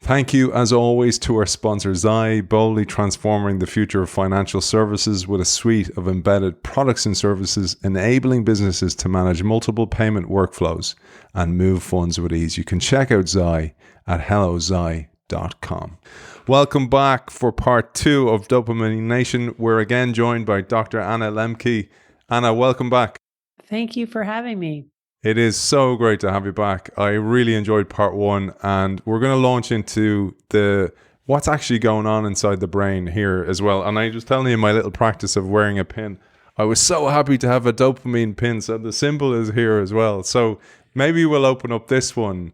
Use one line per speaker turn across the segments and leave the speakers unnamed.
Thank you, as always, to our sponsor, Zai, boldly transforming the future of financial services with a suite of embedded products and services, enabling businesses to manage multiple payment workflows and move funds with ease. You can check out Zai at hellozai.com. Welcome back for part 2 of Dopamine Nation. We're again joined by Dr. Anna Lembke. Anna, welcome back.
Thank you for having me.
It is so great to have you back. I really enjoyed part 1, and we're going to launch into what's actually going on inside the brain here as well. And I was telling you my little practice of wearing a pin. I was so happy to have a dopamine pin, so the symbol is here as well. So maybe we'll open up this one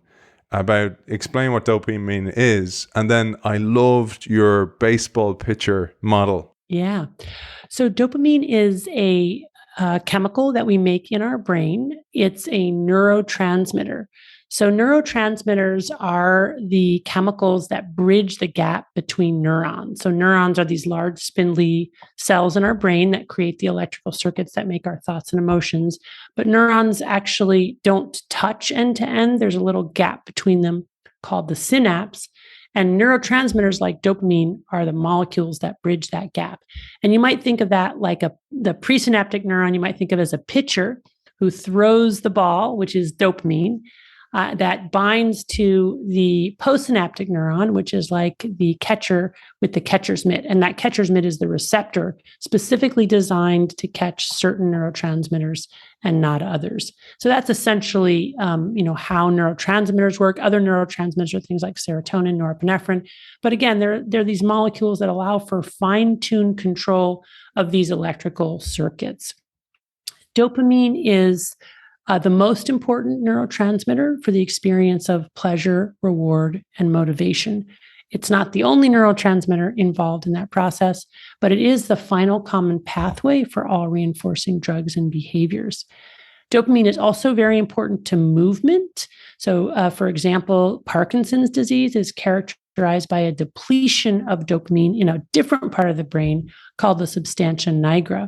about explain what dopamine is, and then I loved your baseball pitcher model.
Yeah. So dopamine is a chemical that we make in our brain. It's a neurotransmitter. So neurotransmitters are the chemicals that bridge the gap between neurons. So neurons are these large spindly cells in our brain that create the electrical circuits that make our thoughts and emotions. But neurons actually don't touch end to end. There's a little gap between them called the synapse. And neurotransmitters like dopamine are the molecules that bridge that gap. And you might think of that like the presynaptic neuron, you might think of as a pitcher who throws the ball, which is dopamine, that binds to the postsynaptic neuron, which is like the catcher with the catcher's mitt. And that catcher's mitt is the receptor specifically designed to catch certain neurotransmitters and not others. So that's essentially, how neurotransmitters work. Other neurotransmitters are things like serotonin, norepinephrine. But again, they're these molecules that allow for fine-tuned control of these electrical circuits. Dopamine is the most important neurotransmitter for the experience of pleasure, reward, and motivation. It's not the only neurotransmitter involved in that process, but it is the final common pathway for all reinforcing drugs and behaviors. Dopamine is also very important to movement. So, for example, Parkinson's disease is characterized by a depletion of dopamine in a different part of the brain called the substantia nigra.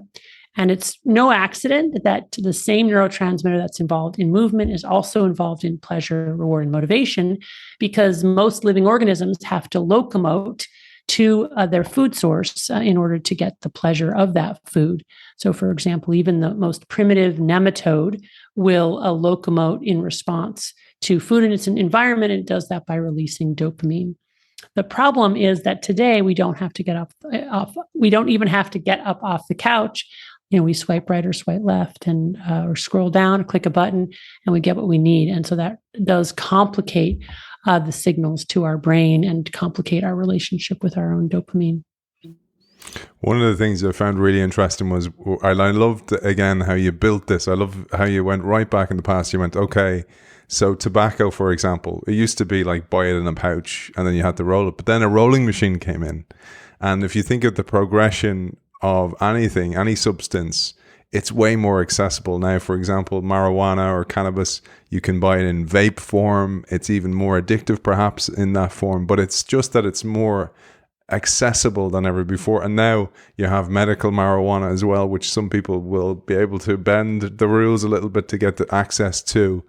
And it's no accident that the same neurotransmitter that's involved in movement is also involved in pleasure, reward, and motivation, because most living organisms have to locomote to their food source in order to get the pleasure of that food. So, for example, even the most primitive nematode will locomote in response to food in its environment, and it does that by releasing dopamine. The problem is that today we don't have to get up off. We don't even have to get up off the couch. We swipe right or swipe left and or scroll down, click a button, and we get what we need. And so that does complicate the signals to our brain and complicate our relationship with our own dopamine.
One of the things I found really interesting was, I loved, again, how you built this. I love how you went right back in the past. You went, okay, so tobacco, for example, it used to be like buy it in a pouch and then you had to roll it. But then a rolling machine came in. And if you think of the progression of anything, any substance, it's way more accessible now. For example, marijuana or cannabis, you can buy it in vape form. It's even more addictive perhaps in that form, but it's just that it's more accessible than ever before. And now you have medical marijuana as well, which some people will be able to bend the rules a little bit to get the access to.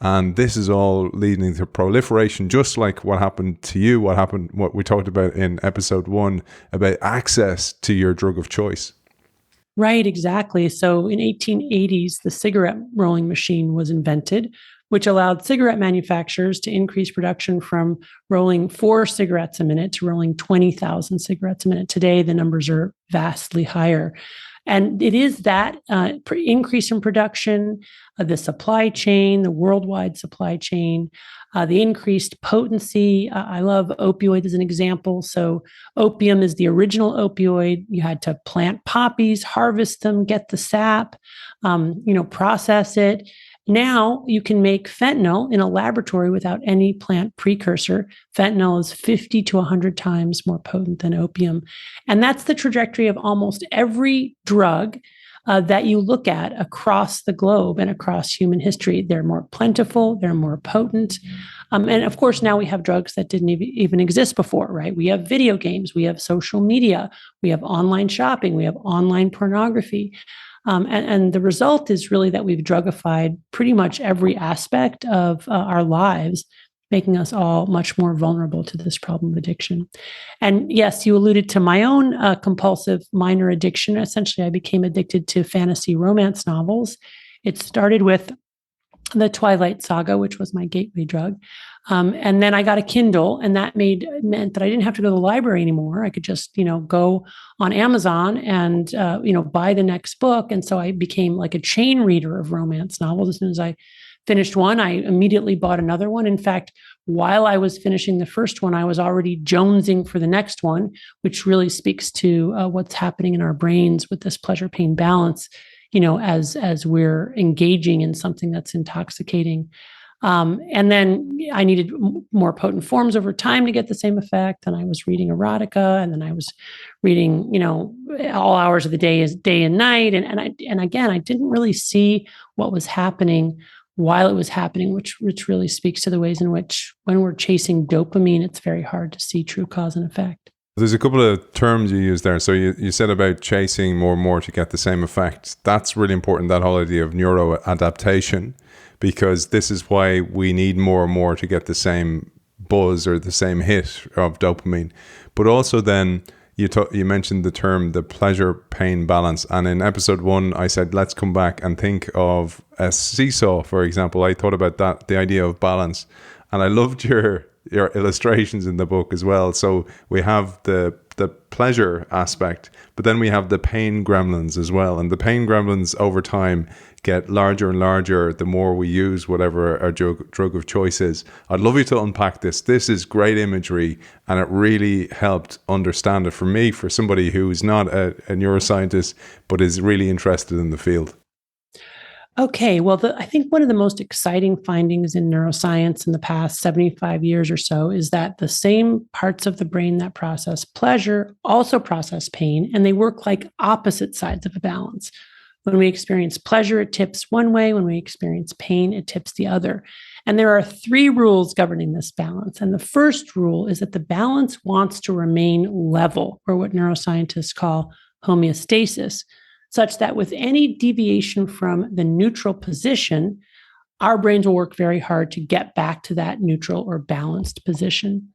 And this is all leading to proliferation, just like what happened to you, what we talked about in episode 1 about access to your drug of choice.
Right, exactly. So in 1880s, the cigarette rolling machine was invented, which allowed cigarette manufacturers to increase production from rolling 4 cigarettes a minute to rolling 20,000 cigarettes a minute. Today, the numbers are vastly higher. And it is that increase in production, the supply chain, the worldwide supply chain, the increased potency. I love opioid as an example. So opium is the original opioid. You had to plant poppies, harvest them, get the sap, process it. Now you can make fentanyl in a laboratory without any plant precursor. Fentanyl is 50 to 100 times more potent than opium. And that's the trajectory of almost every drug that you look at across the globe and across human history. They're more plentiful, they're more potent. And of course, now we have drugs that didn't even exist before, right? We have video games, we have social media, we have online shopping, we have online pornography. And the result is really that we've drugified pretty much every aspect of our lives making us all much more vulnerable to this problem of addiction. And yes, you alluded to my own compulsive minor addiction. Essentially, I became addicted to fantasy romance novels. It started with the Twilight Saga, which was my gateway drug. And then I got a Kindle, and that meant that I didn't have to go to the library anymore. I could just, go on Amazon and, buy the next book. And so I became like a chain reader of romance novels. As soon as I finished one, I immediately bought another one. In fact, while I was finishing the first one, I was already jonesing for the next one, which really speaks to what's happening in our brains with this pleasure-pain balance, as we're engaging in something that's intoxicating. And then I needed more potent forms over time to get the same effect. And I was reading erotica, and then I was reading, all hours of the day and night. And again, I didn't really see what was happening while it was happening, which really speaks to the ways in which when we're chasing dopamine, it's very hard to see true cause and effect.
There's a couple of terms you use there. So you said about chasing more and more to get the same effect. That's really important, that whole idea of neuroadaptation, because this is why we need more and more to get the same buzz or the same hit of dopamine. But also then you mentioned the term, the pleasure-pain balance. And in episode 1, I said, let's come back and think of a seesaw, for example. I thought about that, the idea of balance. And I loved your illustrations in the book as well. So we have the pleasure aspect, but then we have the pain gremlins as well. And the pain gremlins over time get larger and larger the more we use whatever our drug of choice is. I'd love you to unpack this. This is great imagery, and it really helped understand it for me, for somebody who's not a neuroscientist, but is really interested in the field.
Okay, well, I think one of the most exciting findings in neuroscience in the past 75 years or so is that the same parts of the brain that process pleasure also process pain, and they work like opposite sides of a balance. When we experience pleasure, it tips one way. When we experience pain, it tips the other. And there are 3 rules governing this balance. And the first rule is that the balance wants to remain level, or what neuroscientists call homeostasis, such that with any deviation from the neutral position, our brains will work very hard to get back to that neutral or balanced position.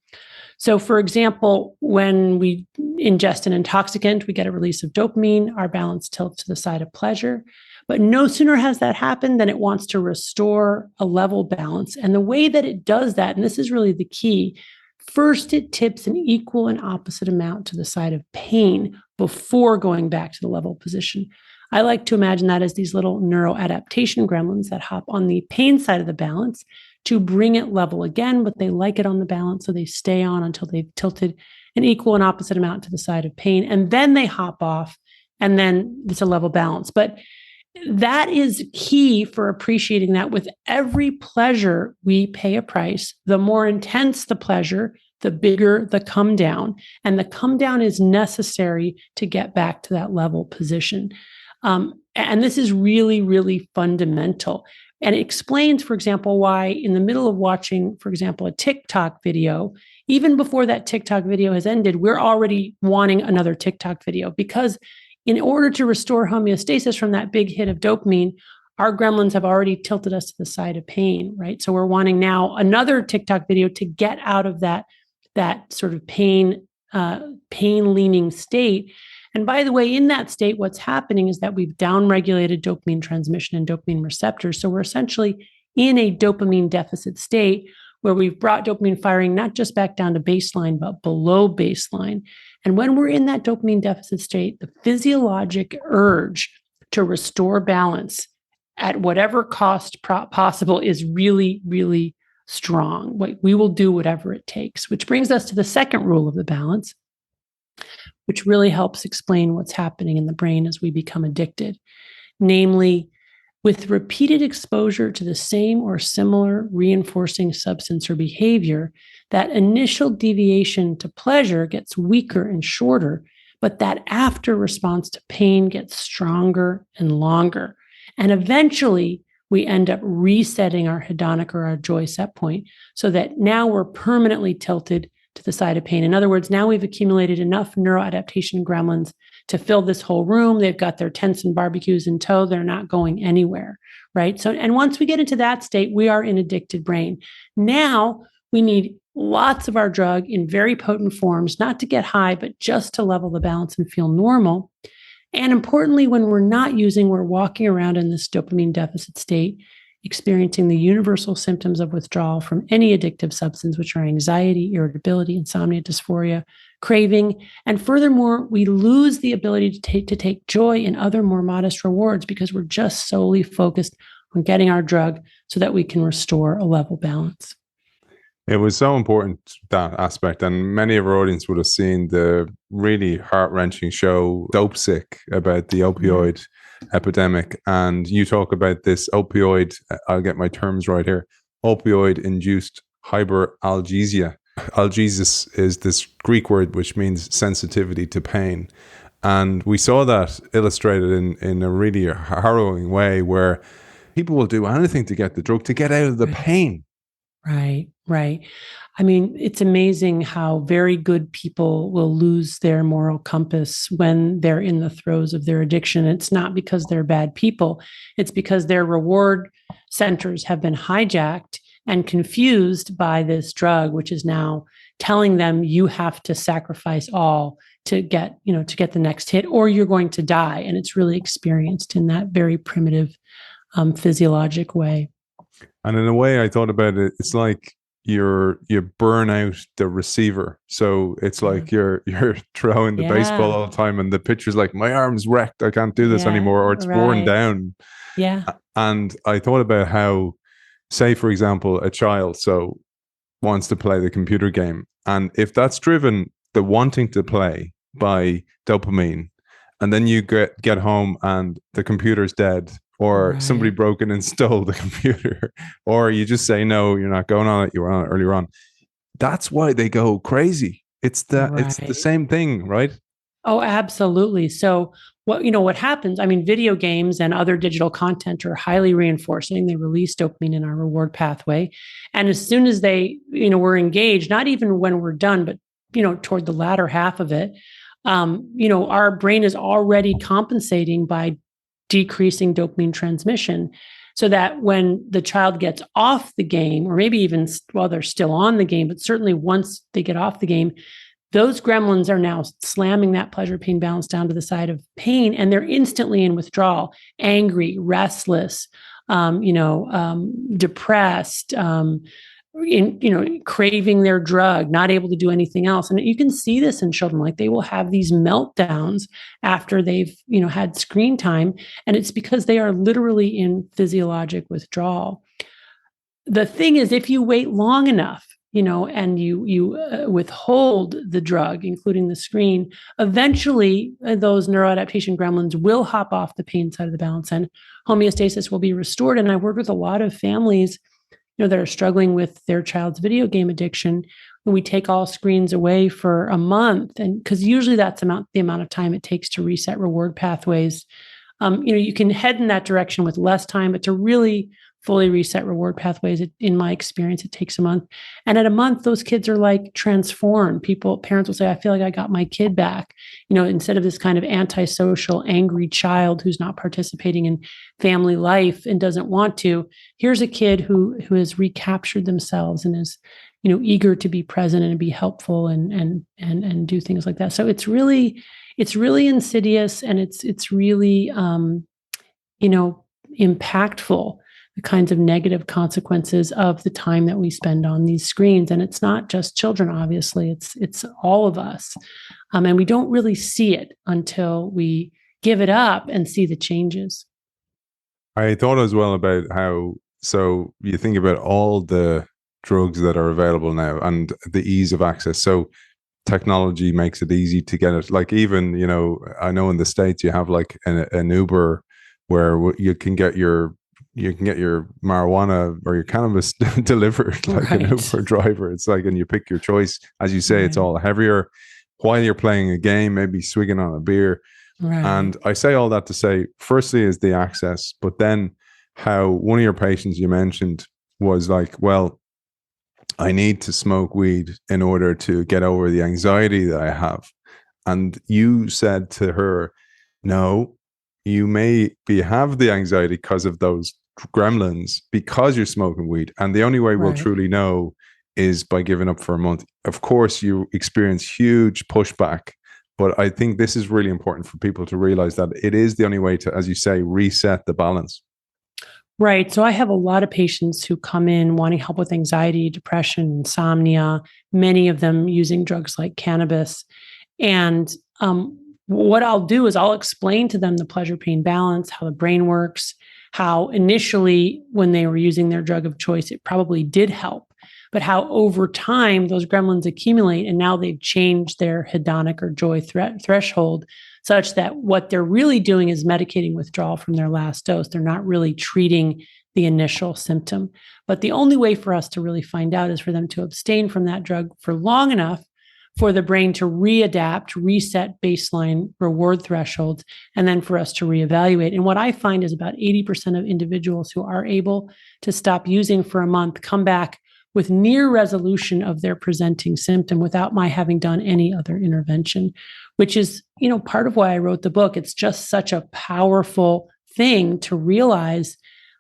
So, for example, when we ingest an intoxicant, we get a release of dopamine, our balance tilts to the side of pleasure. But no sooner has that happened than it wants to restore a level balance. And the way that it does that, and this is really the key, first it tips an equal and opposite amount to the side of pain before going back to the level position. I like to imagine that as these little neuroadaptation gremlins that hop on the pain side of the balance to bring it level again, but they like it on the balance, so they stay on until they've tilted an equal and opposite amount to the side of pain, and then they hop off, and then it's a level balance. But that is key for appreciating that with every pleasure, we pay a price. The more intense the pleasure, the bigger the come down. And the come down is necessary to get back to that level position. And this is really, really fundamental. And it explains, for example, why in the middle of watching, for example, a TikTok video, even before that TikTok video has ended, we're already wanting another TikTok video, because in order to restore homeostasis from that big hit of dopamine, our gremlins have already tilted us to the side of pain, right? So we're wanting now another TikTok video to get out of that sort of pain-leaning state. And by the way, in that state, what's happening is that we've downregulated dopamine transmission and dopamine receptors. So we're essentially in a dopamine deficit state where we've brought dopamine firing not just back down to baseline, but below baseline. And when we're in that dopamine deficit state, the physiologic urge to restore balance at whatever cost possible is really, really strong. We will do whatever it takes, which brings us to the second rule of the balance, which really helps explain what's happening in the brain as we become addicted. Namely, with repeated exposure to the same or similar reinforcing substance or behavior, that initial deviation to pleasure gets weaker and shorter, but that after response to pain gets stronger and longer. And eventually, we end up resetting our hedonic or our joy set point so that now we're permanently tilted to the side of pain. In other words, now we've accumulated enough neuroadaptation gremlins to fill this whole room. They've got their tents and barbecues in tow. They're not going anywhere, right? So, and once we get into that state, we are in addicted brain. Now We need lots of our drug in very potent forms, not to get high, but just to level the balance and feel normal. And importantly, when we're not using, we're walking around in this dopamine deficit state, experiencing the universal symptoms of withdrawal from any addictive substance, which are anxiety, irritability, insomnia, dysphoria, craving. And furthermore, we lose the ability to take joy in other more modest rewards because we're just solely focused on getting our drug so that we can restore a level balance.
It was so important, that aspect, and many of our audience would have seen the really heart-wrenching show Dope Sick about the opioid epidemic. And you talk about this opioid, I'll get my terms right here, opioid-induced hyperalgesia. Algesis is this Greek word which means sensitivity to pain. And we saw that illustrated in a really harrowing way, where people will do anything to get the drug, to get out of the pain.
Right, right. I mean, it's amazing how very good people will lose their moral compass when they're in the throes of their addiction. It's not because they're bad people. It's because their reward centers have been hijacked and confused by this drug, which is now telling them you have to sacrifice all to get the next hit, or you're going to die. And it's really experienced in that very primitive physiologic way.
And in a way, I thought about it, it's like you burn out the receiver. So it's like you're throwing the baseball all the time, and the pitcher's like, my arm's wrecked, I can't do this anymore, or it's worn down.
Yeah.
And I thought about how, say, for example, a child wants to play the computer game, and if that's driven, the wanting to play, by dopamine, and then you get home and the computer's dead, or somebody broke and stole the computer, or you just say, no, you're not going on it, you were on it earlier on. That's why they go crazy. It's the same thing, right?
Oh, absolutely. So what happens, I mean, video games and other digital content are highly reinforcing. They release dopamine in our reward pathway. And as soon as we're engaged, not even when we're done, but, toward the latter half of it, our brain is already compensating by decreasing dopamine transmission, so that when the child gets off the game, or maybe even while they're still on the game, but certainly once they get off the game, those gremlins are now slamming that pleasure-pain balance down to the side of pain, and they're instantly in withdrawal, angry, restless, depressed, craving their drug, not able to do anything else. And you can see this in children, like they will have these meltdowns after they've, had screen time. And it's because they are literally in physiologic withdrawal. The thing is, if you wait long enough, and you withhold the drug, including the screen, eventually those neuroadaptation gremlins will hop off the pain side of the balance and homeostasis will be restored. And I work with a lot of families that are struggling with their child's video game addiction, and we take all screens away for a month, and because usually that's the amount of time it takes to reset reward pathways. You can head in that direction with less time, but to really fully reset reward pathways, in my experience, it takes a month. And at a month, those kids are like transformed. Parents will say, I feel like I got my kid back, instead of this kind of antisocial, angry child who's not participating in family life and doesn't want to. Here's a kid who has recaptured themselves and is, eager to be present and be helpful and do things like that. So it's really insidious, and it's really, impactful, the kinds of negative consequences of the time that we spend on these screens. And it's not just children, obviously, it's all of us. And we don't really see it until we give it up and see the changes.
I thought as well about how, so you think about all the drugs that are available now and the ease of access. So technology makes it easy to get it. Like even, I know in the States you have like an Uber where you can get your marijuana or your cannabis delivered, like an Uber driver. It's like, and you pick your choice. As you say, it's all heavier while you're playing a game, maybe swigging on a beer. And I say all that to say, firstly is the access, but then how one of your patients you mentioned was like, well, I need to smoke weed in order to get over the anxiety that I have. And you said to her, no, you may have the anxiety because of those gremlins, because you're smoking weed. And the only way we'll truly know is by giving up for a month. Of course, you experience huge pushback, but I think this is really important for people to realize that it is the only way to, as you say, reset the balance.
Right. So I have a lot of patients who come in wanting help with anxiety, depression, insomnia, many of them using drugs like cannabis. And what I'll do is I'll explain to them the pleasure pain balance, how the brain works, how initially when they were using their drug of choice, it probably did help, but how over time those gremlins accumulate and now they've changed their hedonic or joy threshold such that what they're really doing is medicating withdrawal from their last dose. They're not really treating the initial symptom. But the only way for us to really find out is for them to abstain from that drug for long enough for the brain to readapt, reset baseline reward thresholds, and then for us to reevaluate. And what I find is about 80% of individuals who are able to stop using for a month come back with near resolution of their presenting symptom without my having done any other intervention, which is, part of why I wrote the book. It's just such a powerful thing to realize,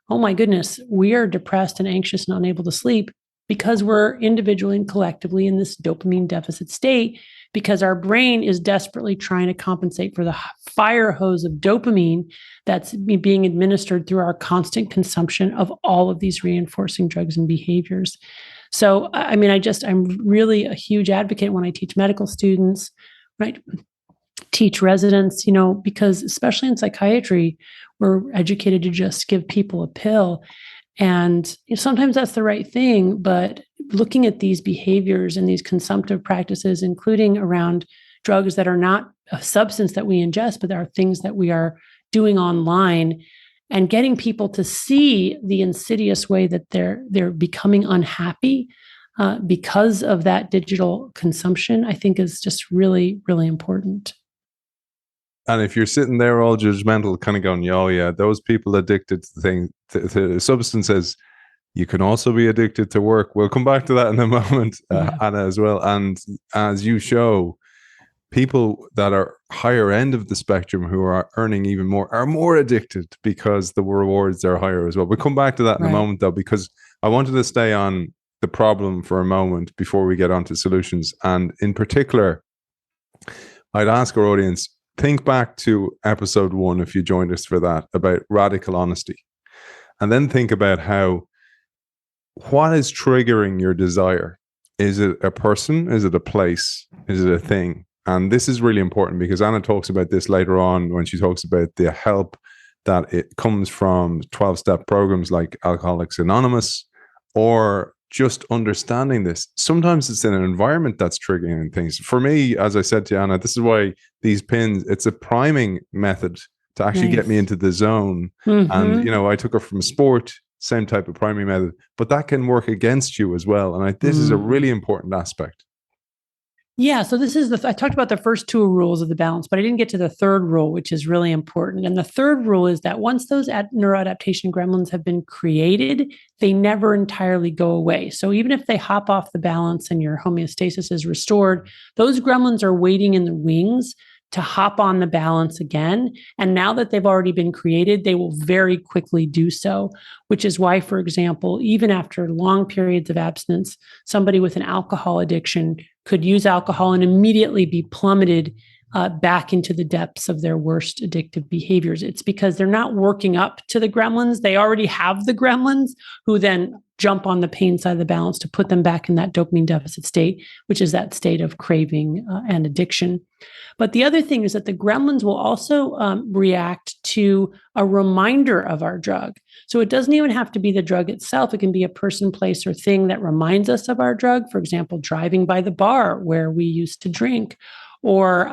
oh my goodness, we are depressed and anxious and unable to sleep because we're individually and collectively in this dopamine deficit state, because our brain is desperately trying to compensate for the fire hose of dopamine that's being administered through our constant consumption of all of these reinforcing drugs and behaviors. So, I'm really a huge advocate when I teach medical students, right? Teach residents, because especially in psychiatry, we're educated to just give people a pill. And sometimes that's the right thing, but looking at these behaviors and these consumptive practices, including around drugs that are not a substance that we ingest, but there are things that we are doing online, and getting people to see the insidious way that they're becoming unhappy because of that digital consumption, I think is just really, really important.
And if you're sitting there all judgmental, kind of going, "Oh yeah, those people addicted to substances, you can also be addicted to work." We'll come back to that in a moment, Anna, as well. And as you show, people that are higher end of the spectrum who are earning even more are more addicted because the rewards are higher as well. We'll come back to that in a moment, though, because I wanted to stay on the problem for a moment before we get on to solutions. And in particular, I'd ask our audience, think back to episode 1, if you joined us for that, about radical honesty. And then think about what is triggering your desire? Is it a person? Is it a place? Is it a thing? And this is really important because Anna talks about this later on when she talks about the help that it comes from 12-step programs like Alcoholics Anonymous, or just understanding this. Sometimes it's in an environment that's triggering things. For me, as I said to Anna, this is why these pins, it's a priming method to actually get me into the zone. Mm-hmm. And, I took it from sport, same type of priming method, but that can work against you as well. And this is a really important aspect.
Yeah. So I talked about the first 2 rules of the balance, but I didn't get to the third rule, which is really important. And the third rule is that once those neuroadaptation gremlins have been created, they never entirely go away. So even if they hop off the balance and your homeostasis is restored, those gremlins are waiting in the wings to hop on the balance again. And now that they've already been created, they will very quickly do so, which is why, for example, even after long periods of abstinence, somebody with an alcohol addiction could use alcohol and immediately be plummeted back into the depths of their worst addictive behaviors. It's because they're not working up to the gremlins. They already have the gremlins who then jump on the pain side of the balance to put them back in that dopamine deficit state, which is that state of craving and addiction. But the other thing is that the gremlins will also react to a reminder of our drug. So it doesn't even have to be the drug itself. It can be a person, place, or thing that reminds us of our drug. For example, driving by the bar where we used to drink, or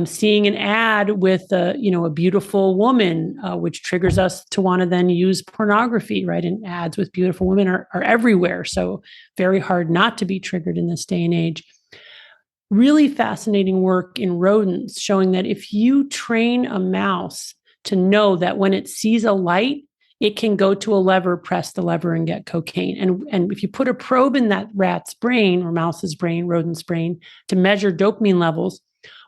seeing an ad with a beautiful woman, which triggers us to want to then use pornography, right? And ads with beautiful women are everywhere. So very hard not to be triggered in this day and age. Really fascinating work in rodents showing that if you train a mouse to know that when it sees a light, it can go to a lever, press the lever, and get cocaine. And if you put a probe in that rat's brain or mouse's brain, rodent's brain, to measure dopamine levels,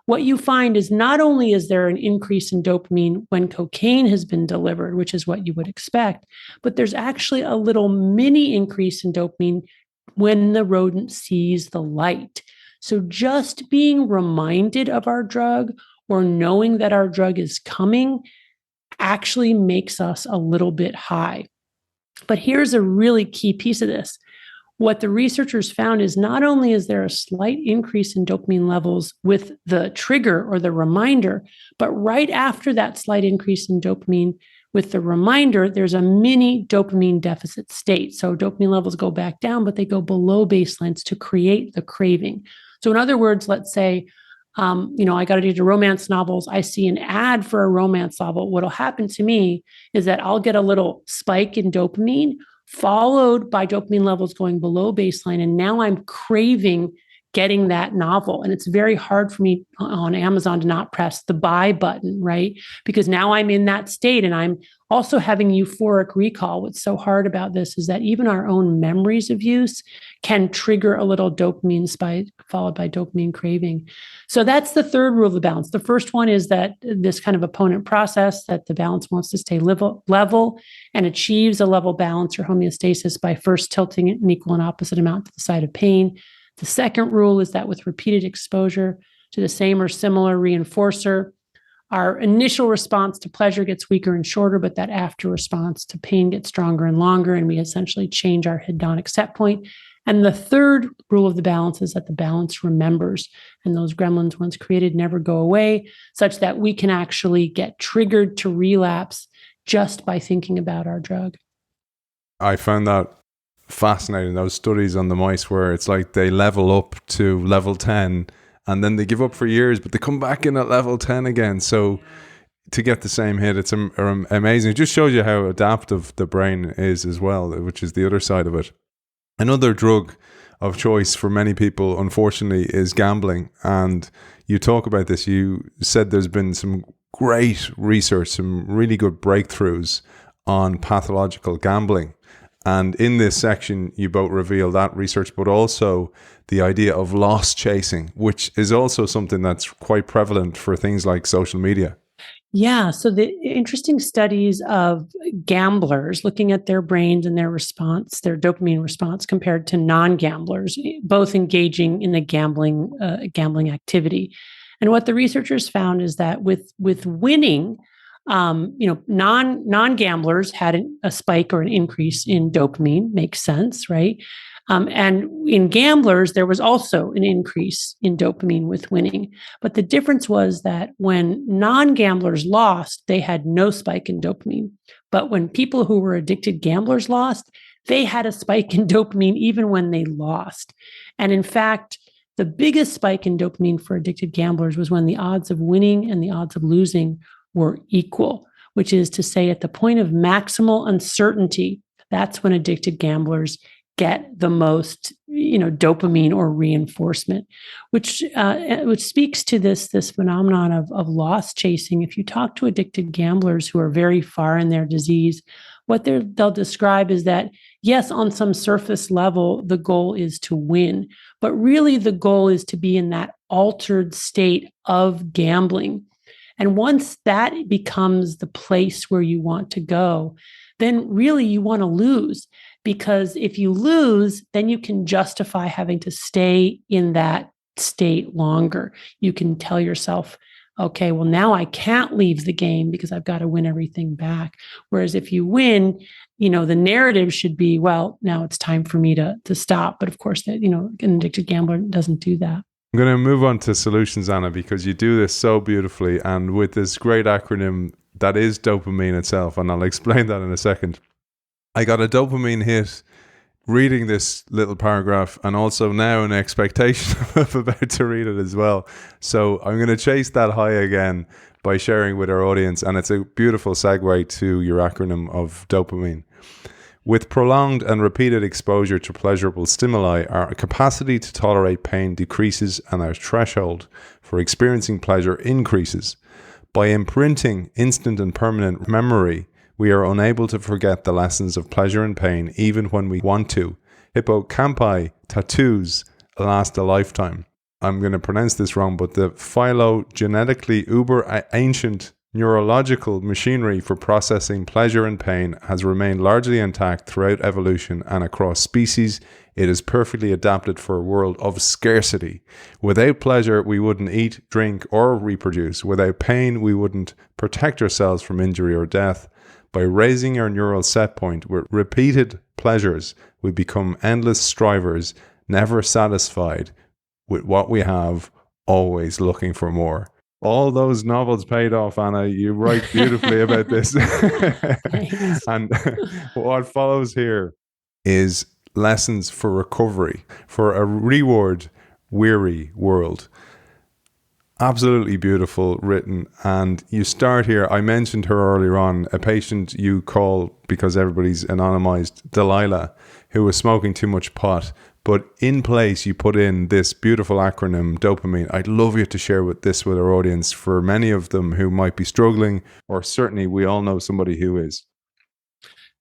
what you find is not only is there an increase in dopamine when cocaine has been delivered, which is what you would expect, but there's actually a little mini increase in dopamine when the rodent sees the light. So just being reminded of our drug or knowing that our drug is coming actually makes us a little bit high. But here's a really key piece of this. What the researchers found is not only is there a slight increase in dopamine levels with the trigger or the reminder, but right after that slight increase in dopamine with the reminder, there's a mini dopamine deficit state. So dopamine levels go back down, but they go below baselines to create the craving. So in other words, let's say, I got addicted to romance novels. I see an ad for a romance novel. What'll happen to me is that I'll get a little spike in dopamine, followed by dopamine levels going below baseline. And now I'm craving getting that novel. And it's very hard for me on Amazon to not press the buy button, right? Because now I'm in that state and I'm also having euphoric recall. What's so hard about this is that even our own memories of use can trigger a little dopamine spike followed by dopamine craving. So that's the third rule of the balance. The first one is that this kind of opponent process, that the balance wants to stay level and achieves a level balance or homeostasis by first tilting an equal and opposite amount to the side of pain. The second rule is that with repeated exposure to the same or similar reinforcer, our initial response to pleasure gets weaker and shorter, but that after response to pain gets stronger and longer, and we essentially change our hedonic set point. And the third rule of the balance is that the balance remembers, and those gremlins, once created, never go away, such that we can actually get triggered to relapse just by thinking about our drug.
I found that fascinating, those studies on the mice where it's like they level up to level 10 and then they give up for years, but they come back in at level 10 again. So to get the same hit, it's amazing. It just shows you how adaptive the brain is as well, which is the other side of it. Another drug of choice for many people, unfortunately, is gambling. And you talk about this. You said there's been some great research, some really good breakthroughs on pathological gambling. And in this section, you both reveal that research, but also the idea of loss chasing, which is also something that's quite prevalent for things like social media.
Yeah. So the interesting studies of gamblers looking at their brains and their response, their dopamine response compared to non-gamblers, both engaging in the gambling activity. And what the researchers found is that with winning, non-gamblers had a spike or an increase in dopamine, makes sense, right? And in gamblers, there was also an increase in dopamine with winning. But the difference was that when non-gamblers lost, they had no spike in dopamine. But when people who were addicted gamblers lost, they had a spike in dopamine even when they lost. And in fact, the biggest spike in dopamine for addicted gamblers was when the odds of winning and the odds of losing were equal, which is to say at the point of maximal uncertainty, that's when addicted gamblers get the most, dopamine or reinforcement, which speaks to this phenomenon of loss chasing. If you talk to addicted gamblers who are very far in their disease, what they'll describe is that, yes, on some surface level, the goal is to win, but really the goal is to be in that altered state of gambling. And once that becomes the place where you want to go, then really you want to lose. Because if you lose, then you can justify having to stay in that state longer. You can tell yourself, okay, well, now I can't leave the game because I've got to win everything back. Whereas if you win, the narrative should be, well, now it's time for me to stop. But of course, an addicted gambler doesn't do that.
I'm going to move on to solutions, Anna, because you do this so beautifully and with this great acronym that is dopamine itself. And I'll explain that in a second. I got a dopamine hit reading this little paragraph and also now an expectation of about to read it as well. So I'm going to chase that high again by sharing with our audience. And it's a beautiful segue to your acronym of dopamine. With prolonged and repeated exposure to pleasurable stimuli, our capacity to tolerate pain decreases and our threshold for experiencing pleasure increases. By imprinting instant and permanent memory, we are unable to forget the lessons of pleasure and pain even when we want to. Hippocampi tattoos last a lifetime. I'm going to pronounce this wrong, but the phylogenetically uber ancient Neurological machinery for processing pleasure and pain has remained largely intact throughout evolution and across species. It is perfectly adapted for a world of scarcity. Without pleasure, we wouldn't eat, drink, or reproduce. Without pain, we wouldn't protect ourselves from injury or death. By raising our neural set point with repeated pleasures, we become endless strivers, never satisfied with what we have, always looking for more. All those novels paid off, Anna. You write beautifully about this. And what follows here is lessons for recovery, for a reward-weary world. Absolutely beautiful written. And you start here, I mentioned her earlier on, a patient you call, because everybody's anonymized, Delilah, who was smoking too much pot. But in place, you put in this beautiful acronym, dopamine. I'd love you to share this with our audience, for many of them who might be struggling, or certainly we all know somebody who is.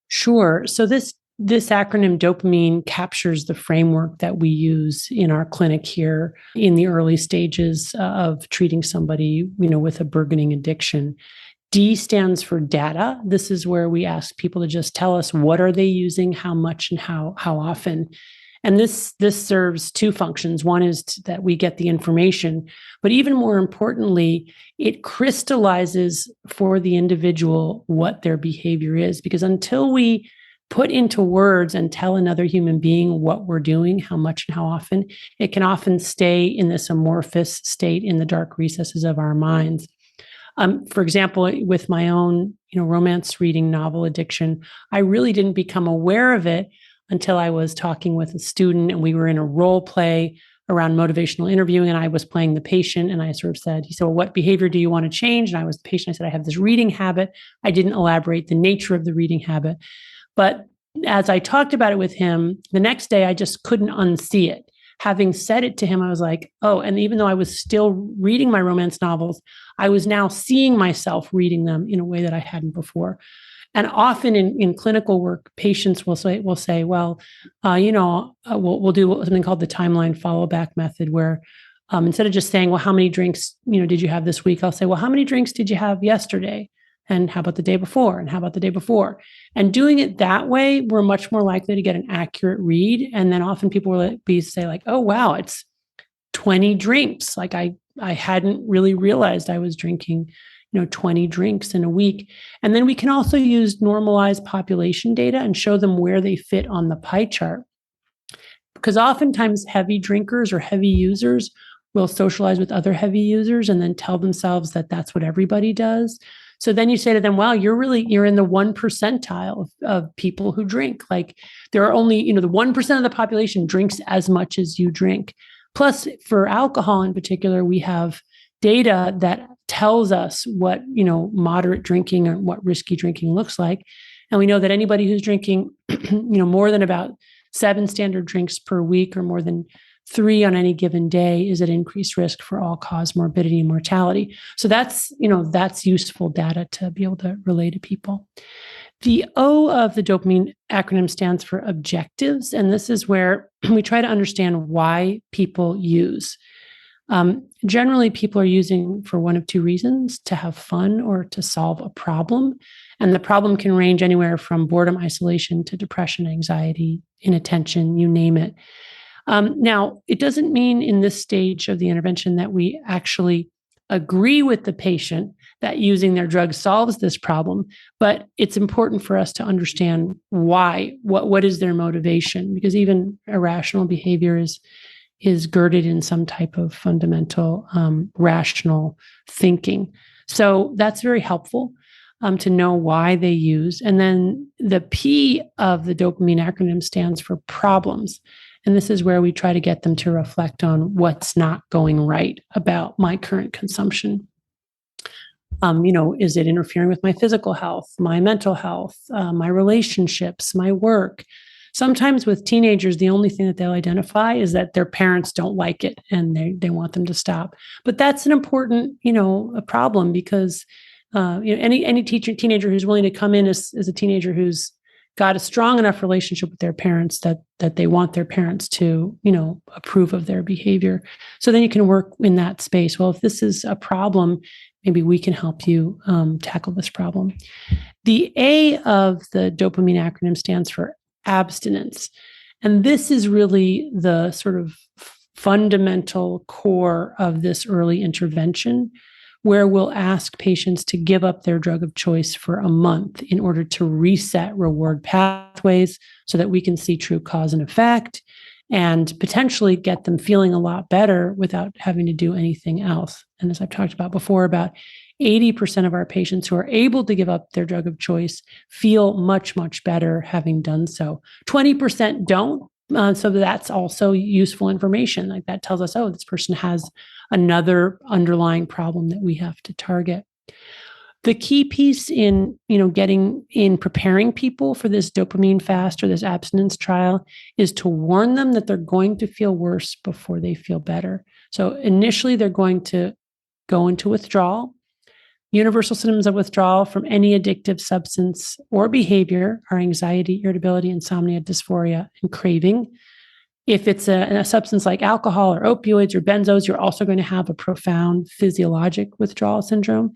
Sure. So this acronym dopamine captures the framework that we use in our clinic here in the early stages of treating somebody, with a burgeoning addiction. D stands for data. This is where we ask people to just tell us what are they using, how much, and how often. And this serves two functions. One is that we get the information, but even more importantly, it crystallizes for the individual what their behavior is. Because until we put into words and tell another human being what we're doing, how much and how often, it can often stay in this amorphous state in the dark recesses of our minds. For example, with my own, romance reading novel addiction, I really didn't become aware of it until I was talking with a student and we were in a role play around motivational interviewing, and I was playing the patient, and I sort of said, he said, well, what behavior do you want to change? And I was the patient. I said, I have this reading habit. I didn't elaborate the nature of the reading habit. But as I talked about it with him, the next day I just couldn't unsee it. Having said it to him, I was like, oh, and even though I was still reading my romance novels, I was now seeing myself reading them in a way that I hadn't before. And often in clinical work, patients will say, well, we'll do something called the timeline follow back method, where instead of just saying, well, how many drinks, did you have this week? I'll say, well, how many drinks did you have yesterday? And how about the day before? And how about the day before? And doing it that way, we're much more likely to get an accurate read. And then often people will say like, oh, wow, it's 20 drinks. Like I hadn't really realized I was drinking 20 drinks in a week. And then we can also use normalized population data and show them where they fit on the pie chart. Because oftentimes heavy drinkers or heavy users will socialize with other heavy users and then tell themselves that that's what everybody does. So then you say to them, wow, you're in the 1 percentile of people who drink. Like there are only, the 1% of the population drinks as much as you drink. Plus for alcohol in particular, we have data that tells us what, moderate drinking or what risky drinking looks like. And we know that anybody who's drinking, more than about 7 standard drinks per week or more than 3 on any given day is at increased risk for all-cause morbidity and mortality. So that's useful data to be able to relay to people. The O of the dopamine acronym stands for objectives. And this is where we try to understand why people use. Generally, people are using for one of two reasons: to have fun or to solve a problem. And the problem can range anywhere from boredom, isolation, to depression, anxiety, inattention, you name it. Now, it doesn't mean in this stage of the intervention that we actually agree with the patient that using their drug solves this problem, but it's important for us to understand why, what is their motivation, because even irrational behavior is girded in some type of fundamental rational thinking. So that's very helpful to know why they use. And then the P of the dopamine acronym stands for problems. And this is where we try to get them to reflect on what's not going right about my current consumption. Is it interfering with my physical health, my mental health, my relationships, my work? Sometimes with teenagers, the only thing that they'll identify is that their parents don't like it and they want them to stop. But that's an important, a problem, because any teenager who's willing to come in as a teenager who's got a strong enough relationship with their parents that they want their parents to, approve of their behavior. So then you can work in that space. Well, if this is a problem, maybe we can help you tackle this problem. The A of the dopamine acronym stands for abstinence. And this is really the sort of fundamental core of this early intervention, where we'll ask patients to give up their drug of choice for a month in order to reset reward pathways so that we can see true cause and effect and potentially get them feeling a lot better without having to do anything else. And as I've talked about before, about 80% of our patients who are able to give up their drug of choice feel much, much better having done so. 20% don't. So that's also useful information. Like that tells us, oh, this person has another underlying problem that we have to target. The key piece in, preparing people for this dopamine fast or this abstinence trial is to warn them that they're going to feel worse before they feel better. So initially, they're going to go into withdrawal. Universal symptoms of withdrawal from any addictive substance or behavior are anxiety, irritability, insomnia, dysphoria, and craving. If it's a substance like alcohol or opioids or benzos, you're also going to have a profound physiologic withdrawal syndrome.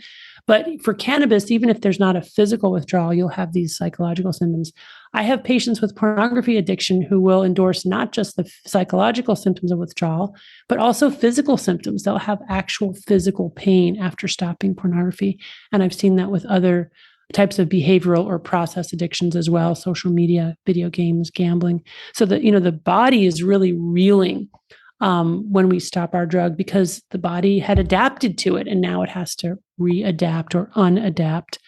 But for cannabis, even if there's not a physical withdrawal, you'll have these psychological symptoms. I have patients with pornography addiction who will endorse not just the psychological symptoms of withdrawal, but also physical symptoms. They'll have actual physical pain after stopping pornography. And I've seen that with other types of behavioral or process addictions as well, social media, video games, gambling. So that, the body is really reeling when we stop our drug because the body had adapted to it and now it has to readapt or unadapt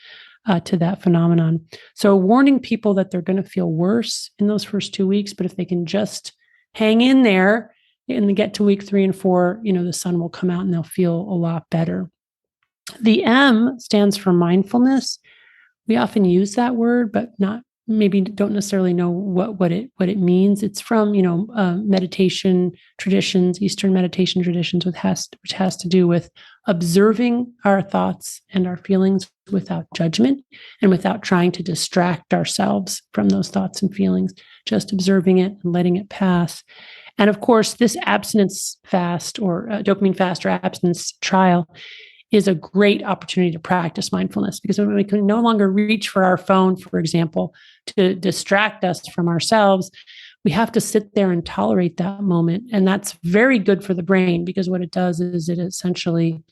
to that phenomenon. So warning people that they're going to feel worse in those first 2 weeks, but if they can just hang in there and get to week 3 and 4, the sun will come out and they'll feel a lot better. The M stands for mindfulness. We often use that word, but maybe don't necessarily know what it means. It's from meditation traditions, Eastern meditation traditions, which has to do with observing our thoughts and our feelings without judgment and without trying to distract ourselves from those thoughts and feelings, just observing it and letting it pass. And of course, this abstinence fast or dopamine fast or abstinence trial is a great opportunity to practice mindfulness because when we can no longer reach for our phone, for example, to distract us from ourselves, we have to sit there and tolerate that moment. And that's very good for the brain because what it does is it essentially,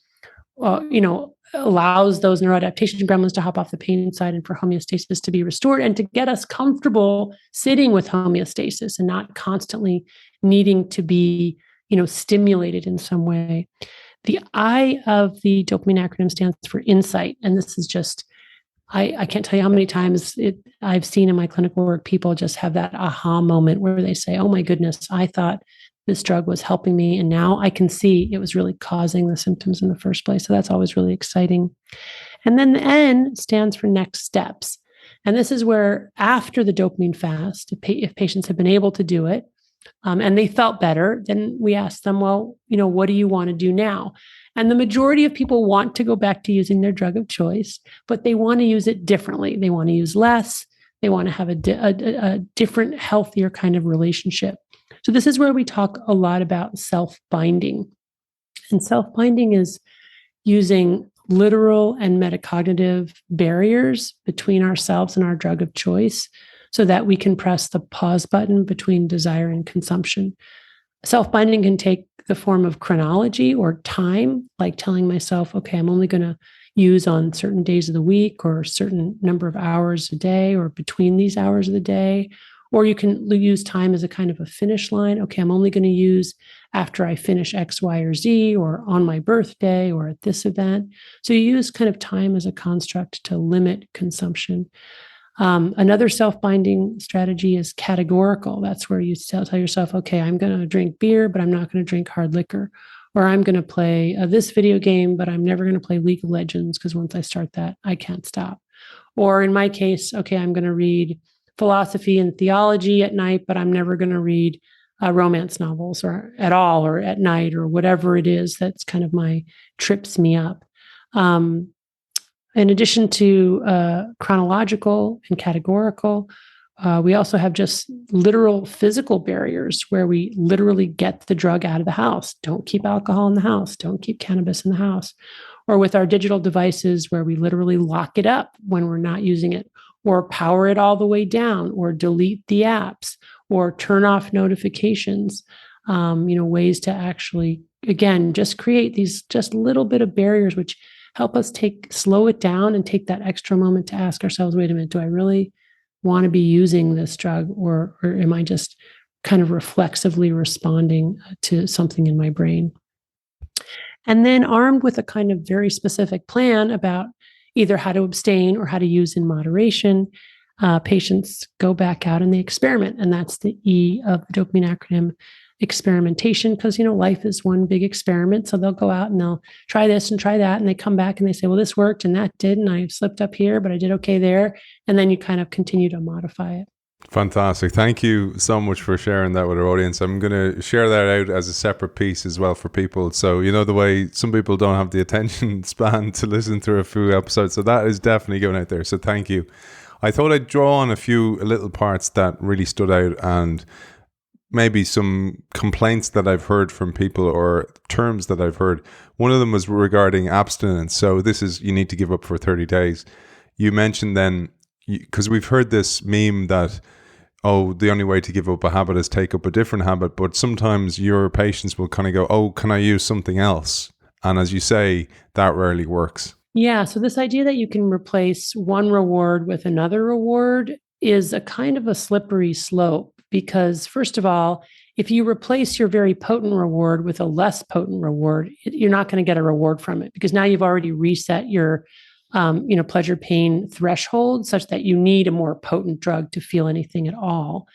allows those neuroadaptation gremlins to hop off the pain side and for homeostasis to be restored and to get us comfortable sitting with homeostasis and not constantly needing to be, stimulated in some way. The I of the dopamine acronym stands for insight. And this is just, I can't tell you how many times I've seen in my clinical work, people just have that aha moment where they say, oh my goodness, I thought this drug was helping me. And now I can see it was really causing the symptoms in the first place. So that's always really exciting. And then the N stands for next steps. And this is where after the dopamine fast, if patients have been able to do it, and they felt better, then we asked them, well, what do you want to do now? And the majority of people want to go back to using their drug of choice, but they want to use it differently. They want to use less. They want to have a different, healthier kind of relationship. So this is where we talk a lot about self-binding. And self-binding is using literal and metacognitive barriers between ourselves and our drug of choice so that we can press the pause button between desire and consumption. Self-binding can take the form of chronology or time, like telling myself, okay, I'm only going to use on certain days of the week or a certain number of hours a day or between these hours of the day. Or you can use time as a kind of a finish line. Okay, I'm only going to use after I finish X, Y, or Z, or on my birthday, or at this event. So you use kind of time as a construct to limit consumption. Another self-binding strategy is categorical. That's where you tell yourself, okay, I'm going to drink beer, but I'm not going to drink hard liquor. Or I'm going to play this video game, but I'm never going to play League of Legends because once I start that, I can't stop. Or in my case, okay, I'm going to read philosophy and theology at night, but I'm never going to read romance novels or at all or at night or whatever it is that's kind of trips me up. In addition to chronological and categorical, we also have just literal physical barriers where we literally get the drug out of the house. Don't keep alcohol in the house. Don't keep cannabis in the house. or with our digital devices where we literally lock it up when we're not using it, or power it all the way down, or delete the apps, or turn off notifications. Ways to actually, again, just create these just little bit of barriers which help us slow it down and take that extra moment to ask ourselves, wait a minute, do I really want to be using this drug, or am I just kind of reflexively responding to something in my brain? And then armed with a kind of very specific plan about either how to abstain or how to use in moderation, patients go back out and they experiment. And that's the E of the dopamine acronym, experimentation, because life is one big experiment. So they'll go out and they'll try this and try that, and they come back and they say, well, this worked and that did, and I slipped up here, but I did okay there. And then you kind of continue to modify it.
Fantastic. Thank you so much for sharing that with our audience. I'm going to share that out as a separate piece as well for people. So, the way some people don't have the attention span to listen to a few episodes. So that is definitely going out there. So thank you. I thought I'd draw on a few little parts that really stood out, and maybe some complaints that I've heard from people or terms that I've heard. One of them was regarding abstinence. So this is, you need to give up for 30 days. You mentioned then, because we've heard this meme that, the only way to give up a habit is take up a different habit. But sometimes your patients will kind of go, can I use something else? And as you say, that rarely works.
Yeah. So this idea that you can replace one reward with another reward is a kind of a slippery slope. Because first of all, if you replace your very potent reward with a less potent reward, you're not going to get a reward from it, because now you've already reset your, pleasure pain threshold such that you need a more potent drug to feel anything at all.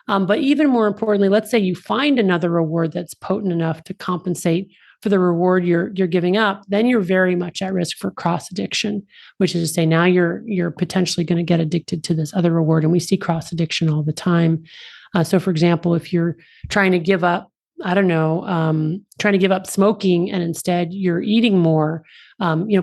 But even more importantly, let's say you find another reward that's potent enough to compensate for the reward you're giving up, then you're very much at risk for cross addiction, which is to say now you're potentially going to get addicted to this other reward. And we see cross addiction all the time. So for example, if you're trying to give up, trying to give up smoking and instead you're eating more,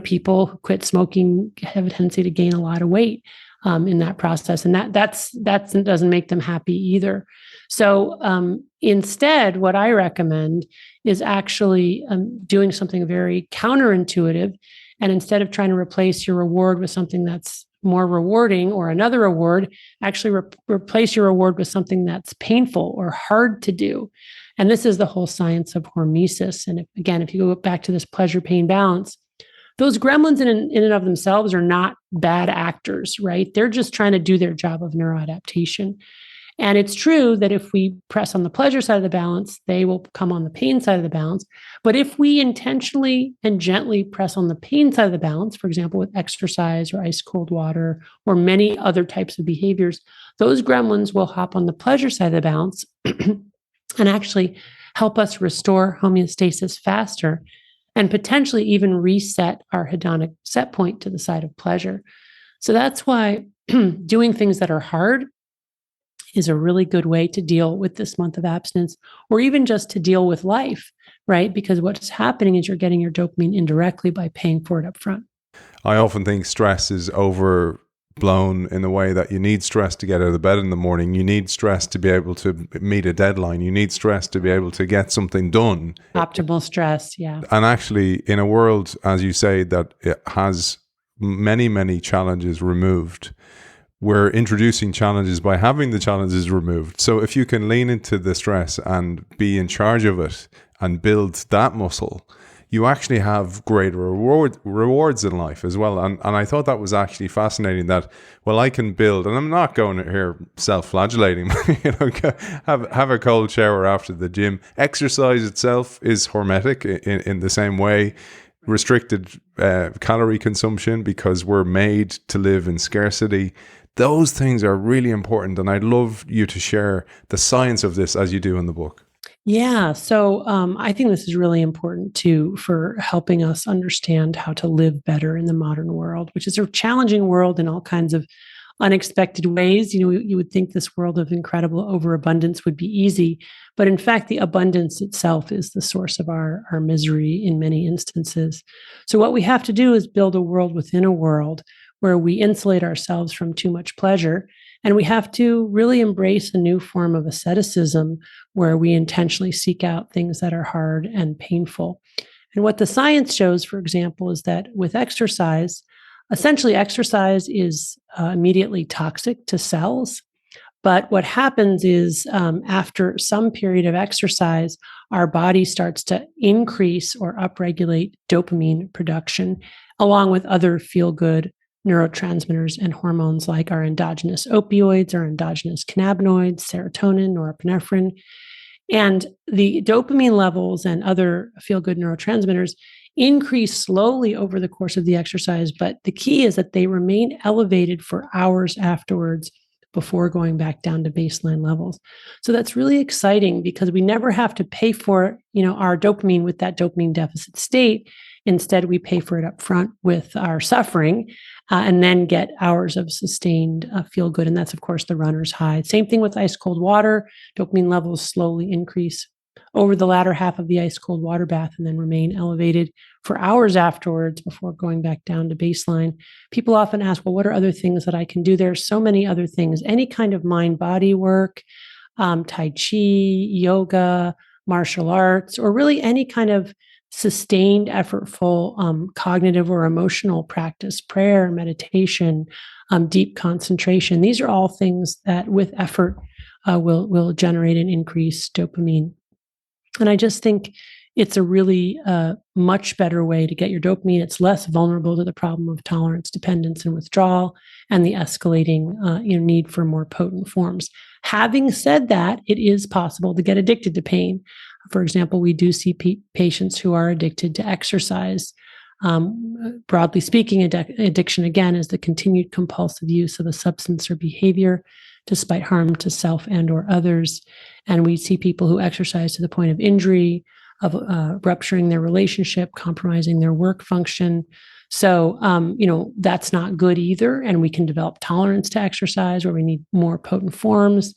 people who quit smoking have a tendency to gain a lot of weight in that process. And that doesn't make them happy either. So instead, what I recommend is actually doing something very counterintuitive. And instead of trying to replace your reward with something that's more rewarding or another reward, actually replace your reward with something that's painful or hard to do. And this is the whole science of hormesis. And if you go back to this pleasure-pain balance, those gremlins in and of themselves are not bad actors, right? They're just trying to do their job of neuroadaptation. And it's true that if we press on the pleasure side of the balance, they will come on the pain side of the balance. But if we intentionally and gently press on the pain side of the balance, for example, with exercise or ice cold water or many other types of behaviors, those gremlins will hop on the pleasure side of the balance and actually help us restore homeostasis faster and potentially even reset our hedonic set point to the side of pleasure. So that's why doing things that are hard is a really good way to deal with this month of abstinence, or even just to deal with life, right? Because what's happening is you're getting your dopamine indirectly by paying for it up front.
I often think stress is overblown in the way that you need stress to get out of bed in the morning. You need stress to be able to meet a deadline. You need stress to be able to get something done.
Optimal stress, yeah.
And actually, in a world, as you say, that it has many, many challenges removed, we're introducing challenges by having the challenges removed. So if you can lean into the stress and be in charge of it and build that muscle, you actually have greater rewards in life as well. And I thought that was actually fascinating that, I can build, and I'm not going here self-flagellating, have a cold shower after the gym. Exercise itself is hormetic in the same way. Restricted calorie consumption, because we're made to live in scarcity. Those things are really important. And I'd love you to share the science of this as you do in the book.
Yeah. So I think this is really important too for helping us understand how to live better in the modern world, which is a challenging world in all kinds of unexpected ways. You would think this world of incredible overabundance would be easy, but in fact, the abundance itself is the source of our misery in many instances. So what we have to do is build a world within a world where we insulate ourselves from too much pleasure. And we have to really embrace a new form of asceticism where we intentionally seek out things that are hard and painful. And what the science shows, for example, is that with exercise, essentially exercise is immediately toxic to cells. But what happens is after some period of exercise, our body starts to increase or upregulate dopamine production, along with other feel-good neurotransmitters and hormones like our endogenous opioids, our endogenous cannabinoids, serotonin, norepinephrine. And the dopamine levels and other feel-good neurotransmitters increase slowly over the course of the exercise, but the key is that they remain elevated for hours afterwards before going back down to baseline levels. So that's really exciting because we never have to pay for, our dopamine with that dopamine deficit state. Instead, we pay for it up front with our suffering and then get hours of sustained feel good. And that's, of course, the runner's high. Same thing with ice cold water. Dopamine levels slowly increase over the latter half of the ice cold water bath and then remain elevated for hours afterwards before going back down to baseline. People often ask, well, what are other things that I can do? There are so many other things, any kind of mind-body work, Tai Chi, yoga, martial arts, or really any kind of sustained, effortful cognitive or emotional practice, prayer, meditation, deep concentration. These are all things that with effort will generate an increased dopamine. And I just think it's a really much better way to get your dopamine. It's less vulnerable to the problem of tolerance, dependence, and withdrawal, and the escalating need for more potent forms. Having said that, it is possible to get addicted to pain. For example, we do see patients who are addicted to exercise. Broadly speaking, addiction, again, is the continued compulsive use of a substance or behavior despite harm to self and or others. And we see people who exercise to the point of injury, of rupturing their relationship, compromising their work function. So, that's not good either. And we can develop tolerance to exercise where we need more potent forms.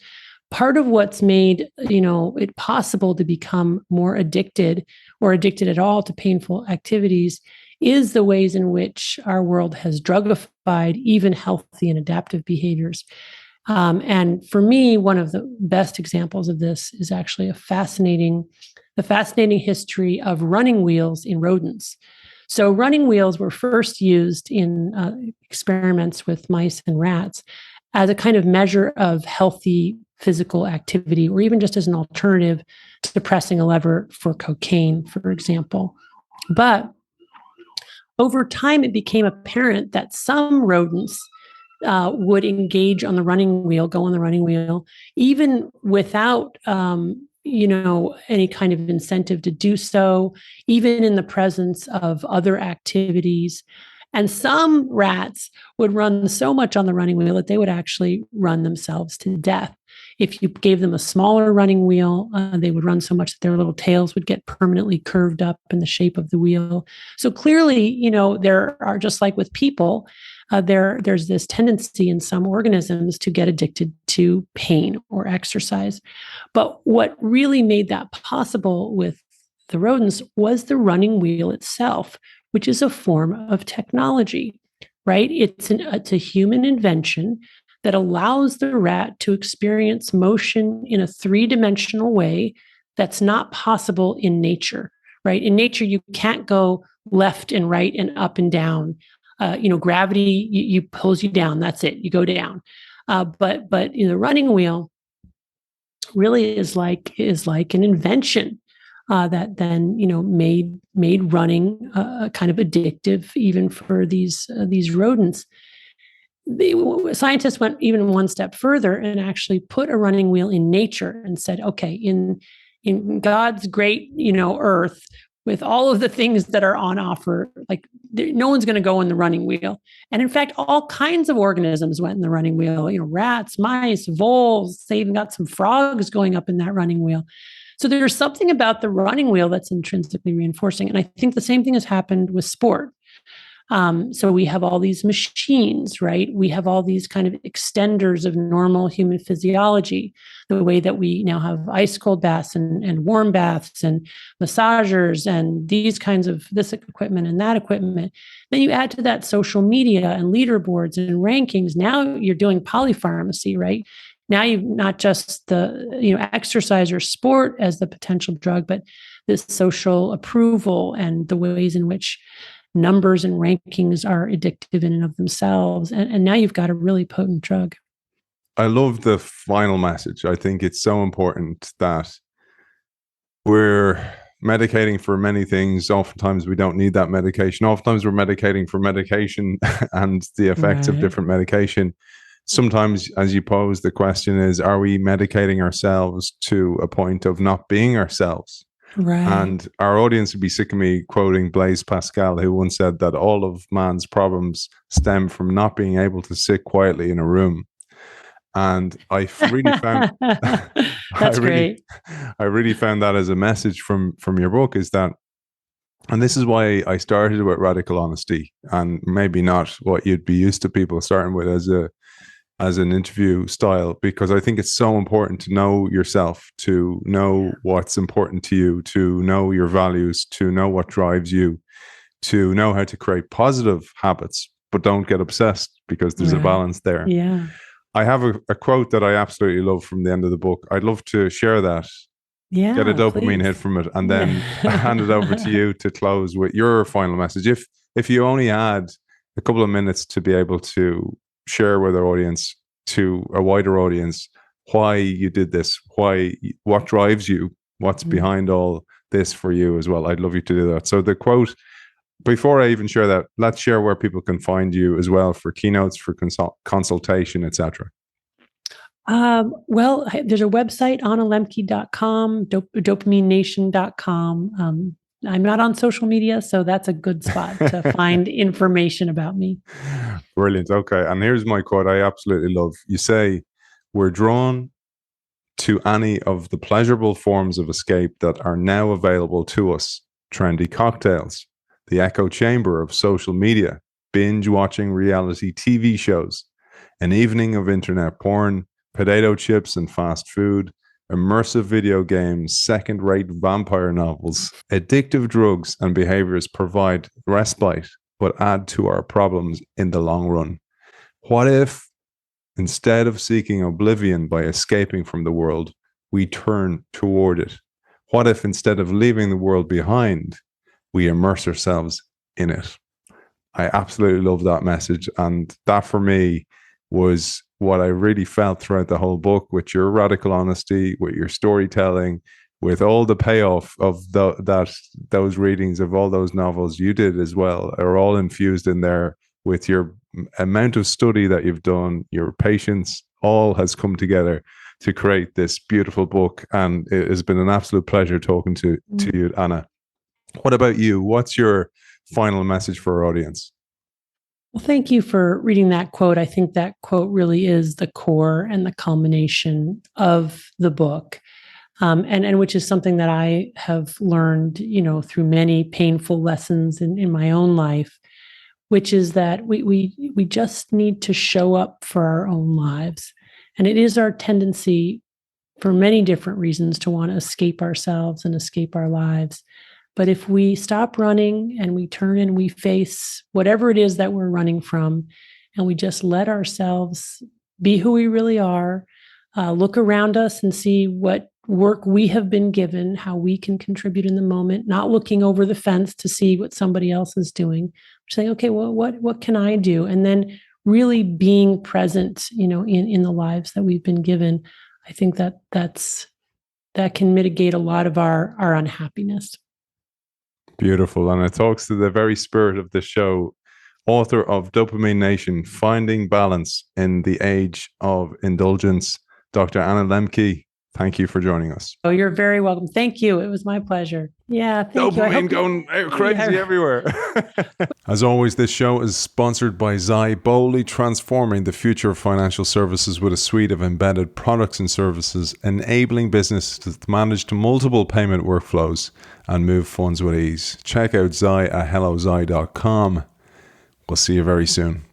Part of what's made, it possible to become more addicted or addicted at all to painful activities is the ways in which our world has drugified even healthy and adaptive behaviors. And for me, one of the best examples of this is actually the fascinating history of running wheels in rodents. So running wheels were first used in experiments with mice and rats as a kind of measure of healthy physical activity, or even just as an alternative to pressing a lever for cocaine, for example. But over time, it became apparent that some rodents would engage on the running wheel, go on the running wheel, even without, any kind of incentive to do so, even in the presence of other activities. And some rats would run so much on the running wheel that they would actually run themselves to death. If you gave them a smaller running wheel, they would run so much that their little tails would get permanently curved up in the shape of the wheel. So clearly, there are, just like with people, there's this tendency in some organisms to get addicted to pain or exercise. But what really made that possible with the rodents was the running wheel itself, which is a form of technology, right? It's a human invention that allows the rat to experience motion in a three-dimensional way that's not possible in nature, right? In nature, you can't go left and right and up and down. Gravity, you pulls you down. That's it. You go down. But the running wheel really is like an invention that then made running kind of addictive even for these rodents. The scientists went even one step further and actually put a running wheel in nature and said, okay, in God's great earth, with all of the things that are on offer, like no one's going to go in the running wheel. And in fact, all kinds of organisms went in the running wheel, rats, mice, voles. They even got some frogs going up in that running wheel. So there's something about the running wheel that's intrinsically reinforcing. And I think the same thing has happened with sport. So we have all these machines, right? We have all these kind of extenders of normal human physiology, the way that we now have ice cold baths and warm baths and massagers and these kinds of this equipment and that equipment. Then you add to that social media and leaderboards and rankings. Now you're doing polypharmacy, right? now you've not just the exercise or sport as the potential drug, but this social approval and the ways in which numbers and rankings are addictive in and of themselves. And now you've got a really potent drug.
I love the final message. I think it's so important that we're medicating for many things. Oftentimes we don't need that medication. Oftentimes we're medicating for medication and the effects of different medication. Sometimes, as you pose, the question is, are we medicating ourselves to a point of not being ourselves?
Right.
And our audience would be sick of me quoting Blaise Pascal, who once said that all of man's problems stem from not being able to sit quietly in a room. And I really found
that's great.
I really found that as a message from your book, is that, and this is why I started with radical honesty, and maybe not what you'd be used to people starting with as an interview style, because I think it's so important to know yourself, to know what's important to you, to know your values, to know what drives you, to know how to create positive habits, but don't get obsessed, because there's a balance there.
Yeah.
I have a quote that I absolutely love from the end of the book. I'd love to share that.
Yeah.
Get a dopamine
please.
hit from it, and then hand it over to you to close with your final message. If you only had a couple of minutes to be able to share with our audience, to a wider audience, why you did this, what drives you, what's behind all this for you as well, I'd love you to do that. So the quote, before I even share that, let's share where people can find you as well for keynotes, for consultation, etc.
Well, there's a website, annalembke.com, dopaminenation.com. I'm not on social media, so that's a good spot to find information about me.
Brilliant. Okay. And here's my quote I absolutely love. You say, we're drawn to any of the pleasurable forms of escape that are now available to us. Trendy cocktails, the echo chamber of social media, binge watching reality TV shows, an evening of internet porn, potato chips and fast food, immersive video games, second-rate vampire novels. Addictive drugs and behaviors provide respite, but add to our problems in the long run. What if, instead of seeking oblivion by escaping from the world, we turn toward it? What if, instead of leaving the world behind, we immerse ourselves in it? I absolutely love that message. And that for me was what I really felt throughout the whole book, with your radical honesty, with your storytelling, with all the payoff of those readings of all those novels you did as well, are all infused in there with your amount of study that you've done, your patience, all has come together to create this beautiful book. And it has been an absolute pleasure talking to you, Anna. What about you? What's your final message for our audience?
Well, thank you for reading that quote. I think that quote really is the core and the culmination of the book, and which is something that I have learned, through many painful lessons in my own life, which is that we just need to show up for our own lives. And it is our tendency, for many different reasons, to want to escape ourselves and escape our lives. But if we stop running and we turn and we face whatever it is that we're running from, and we just let ourselves be who we really are, look around us and see what work we have been given, how we can contribute in the moment, not looking over the fence to see what somebody else is doing, saying, okay, well, what can I do? And then really being present, in the lives that we've been given. I think that can mitigate a lot of our unhappiness.
Beautiful. And it talks to the very spirit of the show. Author of Dopamine Nation, Finding Balance in the Age of Indulgence, Dr. Anna Lembke, thank you for joining us.
Oh, you're very welcome. Thank you. It was my pleasure. Yeah, thank you.
Dopamine going crazy everywhere. As always, this show is sponsored by Zai, boldly transforming the future of financial services with a suite of embedded products and services, enabling businesses to manage multiple payment workflows and move funds with ease. Check out Zai at hellozai.com. We'll see you very soon.